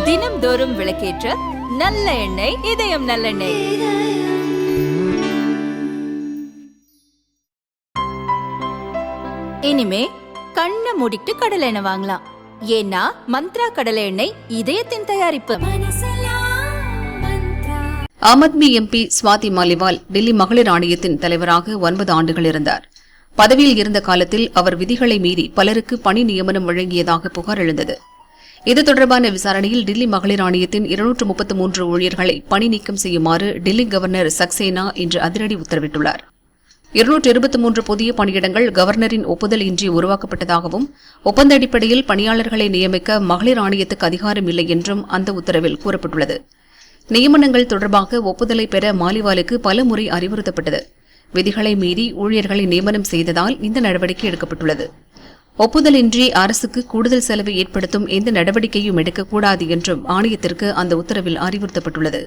தினம்தோறும் விளக்கேற்ற நல்ல எண்ணெய் இதயம் நல்லெண்ணெய். இனிமே கண்ணை மூடிட்டு கடலை எண்ணெய் வாங்கலாம். ஏன்னா மந்த்ரா கடலை எண்ணெய் இதயத்தின் தயாரிப்பு. ஆம் ஆத்மி எம்பி ஸ்வாதி மாலிவால் டெல்லி மகளிர் ஆணையத்தின் தலைவராக 9 ஆண்டுகள் இருந்தார். பதவியில் இருந்த காலத்தில் அவர் விதிகளை மீறி பலருக்கு பணி நியமனம் வழங்கியதாக புகார் எழுந்தது. இது தொடர்பான விசாரணையில் டெல்லி மகளிர் ஆணையத்தின் 233 ஊழியர்களை பணி நீக்கம் செய்யுமாறு டெல்லி கவர்னர் சக்சேனா இன்று அதிரடி உத்தரவிட்டுள்ளார். 223 புதிய பணியிடங்கள் கவர்னரின் ஒப்புதல் இன்றி உருவாக்கப்பட்டதாகவும் ஒப்பந்த அடிப்படையில் பணியாளர்களை நியமிக்க மகளிர் ஆணையத்துக்கு அதிகாரம் இல்லை என்றும் அந்த உத்தரவில் கூறப்பட்டுள்ளது. நியமனங்கள் தொடர்பாக ஒப்புதலை பெற மாலிவாலுக்கு பல முறை அறிவுறுத்தப்பட்டது. விதிகளை மீறி ஊழியர்களை நியமனம் செய்ததால் இந்த நடவடிக்கை எடுக்கப்பட்டுள்ளது. ஒப்புதலின்றி அரசுக்கு கூடுதல் செலவை ஏற்படுத்தும் எந்த நடவடிக்கையும் எடுக்கக்கூடாது என்றும் ஆணையத்திற்கு அந்த உத்தரவில் அறிவுறுத்தப்பட்டுள்ளது.